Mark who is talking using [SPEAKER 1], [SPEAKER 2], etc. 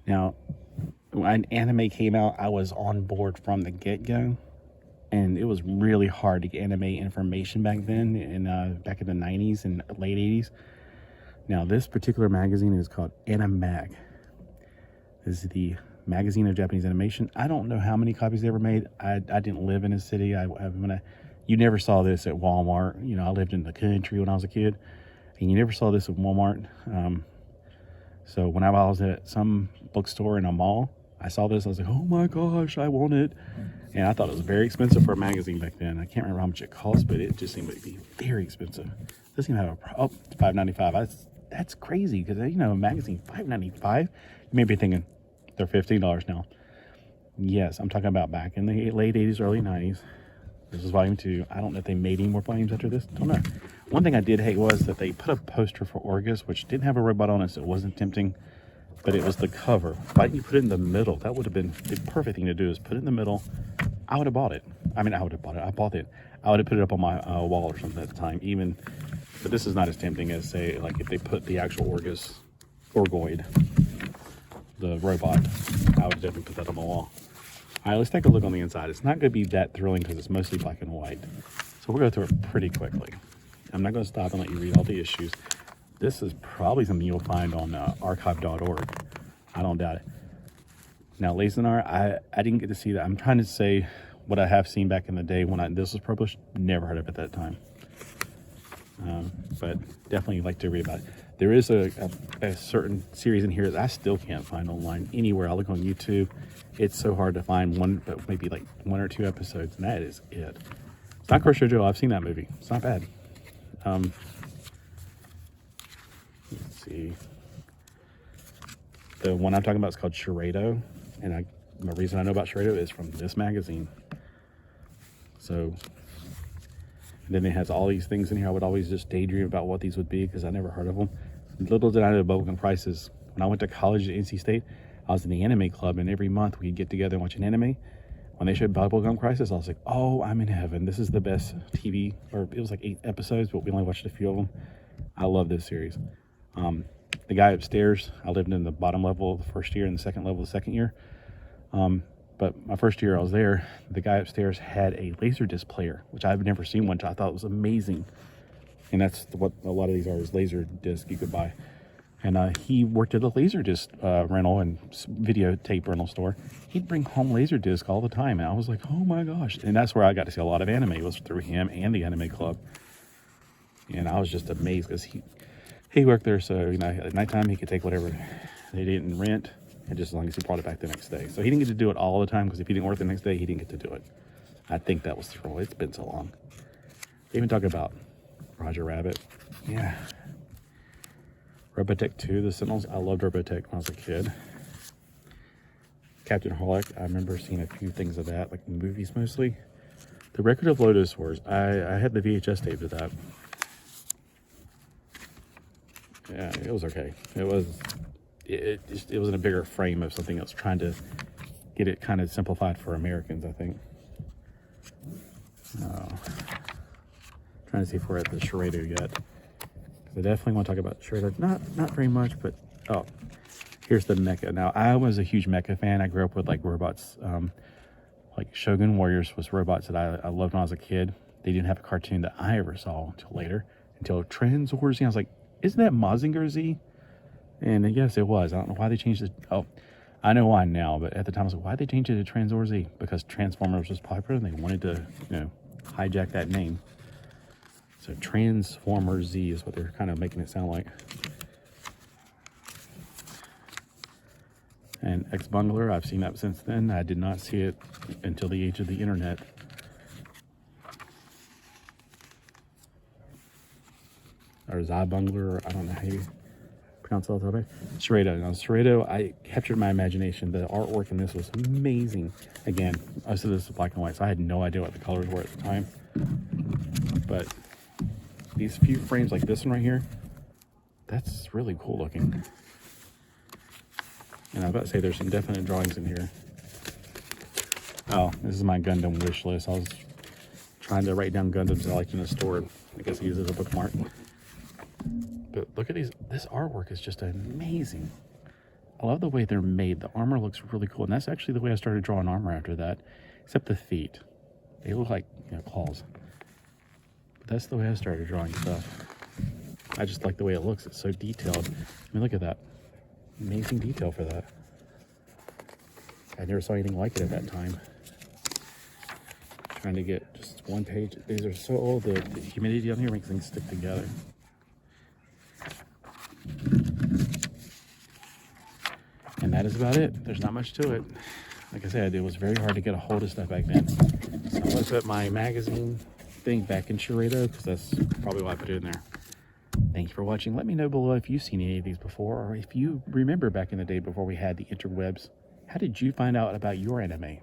[SPEAKER 1] Now, when anime came out, I was on board from the get-go, and it was really hard to get anime information back then, back in the 90s and late 80s. Now, this particular magazine is called Animag. This is the magazine of Japanese animation. I don't know how many copies they ever made. I didn't live in a city. You never saw this at Walmart. You know, I lived in the country when I was a kid, and you never saw this at Walmart. So when I was at some bookstore in a mall, I saw this. I was like, oh my gosh, I want it. And I thought it was very expensive for a magazine back then. I can't remember how much it cost, but it just seemed to be very expensive. It doesn't even have $5.95. That's crazy because, you know, a magazine, $5.95. You may be thinking they're $15 now. Yes, I'm talking about back in the late 80s, early 90s. This is volume 2. I don't know if they made any more volumes after this. Don't know. One thing I did hate was that they put a poster for Orgus, which didn't have a robot on it, so it wasn't tempting. But it was the cover. Why didn't you put it in the middle? That would have been the perfect thing to do, is put it in the middle. I would have bought it. I mean, I would have bought it. I bought it. I would have put it up on my wall or something at the time. But this is not as tempting as, say, like if they put the actual Orgoid, the robot. I would definitely put that on my wall. All right, let's take a look on the inside. It's not going to be that thrilling because it's mostly black and white. So we'll go through it pretty quickly. I'm not going to stop and let you read all the issues. This is probably something you'll find on archive.org. I don't doubt it. Now, Lazenar, I didn't get to see that. I'm trying to say what I have seen back in the day when this was published. Never heard of it at that time. But definitely like to read about it. There is a certain series in here that I still can't find online anywhere. I look on YouTube. It's so hard to find one, but maybe like 1 or 2 episodes, and that is it. Sakura Shoujo, I've seen that movie. It's not bad. Let's see. The one I'm talking about is called Charado, and the reason I know about Charado is from this magazine. So, and then it has all these things in here. I would always just daydream about what these would be because I never heard of them. Little did I know Bubblegum Crisis. When I went to college at NC State, I was in the anime club, and every month we'd get together and watch an anime. When they showed Bubblegum Crisis, I was like, oh, I'm in heaven. This is the best TV. Or it was like 8 episodes, but we only watched a few of them. I love this series. The guy upstairs, I lived in the bottom level the first year and the second level the second year. But my first year I was there, the guy upstairs had a Laserdisc player, which I've never seen one. I thought it was amazing. And that's what a lot of these are, is Laserdisc you could buy. And he worked at a Laserdisc rental and videotape rental store. He'd bring home Laserdisc all the time. And I was like, oh my gosh. And that's where I got to see a lot of anime, was through him and the anime club. And I was just amazed because he worked there, so you know, at nighttime he could take whatever they didn't rent, and just as long as he brought it back the next day. So he didn't get to do it all the time, because if he didn't work the next day, he didn't get to do it. I think that was the rule. It's been so long. They even talk about Roger Rabbit. Yeah. Robotech 2, The Sentinels. I loved Robotech when I was a kid. Captain Harlock, I remember seeing a few things of that, like movies mostly. The Record of Lotus Wars. I had the VHS tape of that. Yeah, it was okay. It was in a bigger frame of something else, trying to get it kind of simplified for Americans, I think. Trying to see if we're at the Charado yet. I definitely want to talk about Charado. Not very much, but here's the mecha. Now, I was a huge mecha fan. I grew up with like robots. Like Shogun Warriors was robots that I loved when I was a kid. They didn't have a cartoon that I ever saw until later, until Transzor Z. I was like, isn't that Mazinger Z? And yes, it was. I don't know why they changed it. Oh, I know why now, but at the time I was like, why'd they change it to Transzor Z? Because Transformers was popular and they wanted to, hijack that name. So Transformer Z is what they're kind of making it sound like. And X-Bungler, I've seen that since then. I did not see it until the age of the internet. Or Zybungler, I don't know how you pronounce all that. Charado. Now, Charado, I captured my imagination. The artwork in this was amazing. Again, most of this is black and white, so I had no idea what the colors were at the time. But these few frames like this one right here, that's really cool looking. And I was about to say there's some definite drawings in here. Oh, this is my Gundam wish list. I was trying to write down Gundams that I liked in the store. I guess use it as a bookmark. But look at these. This artwork is just amazing. I love the way they're made. The armor looks really cool. And that's actually the way I started drawing armor after that. Except the feet. They look like, you know, claws. But that's the way I started drawing stuff. I just like the way it looks. It's so detailed. I mean, look at that. Amazing detail for that. I never saw anything like it at that time. Trying to get just one page. These are so old. The humidity down here makes things stick together. And that is about it. There's not much to it. Like I said, it was very hard to get a hold of stuff back then. So I'm going to put my magazine thing back in Shirado because that's probably why I put it in there. Thank you for watching. Let me know below if you've seen any of these before, or if you remember back in the day before we had the interwebs. How did you find out about your anime?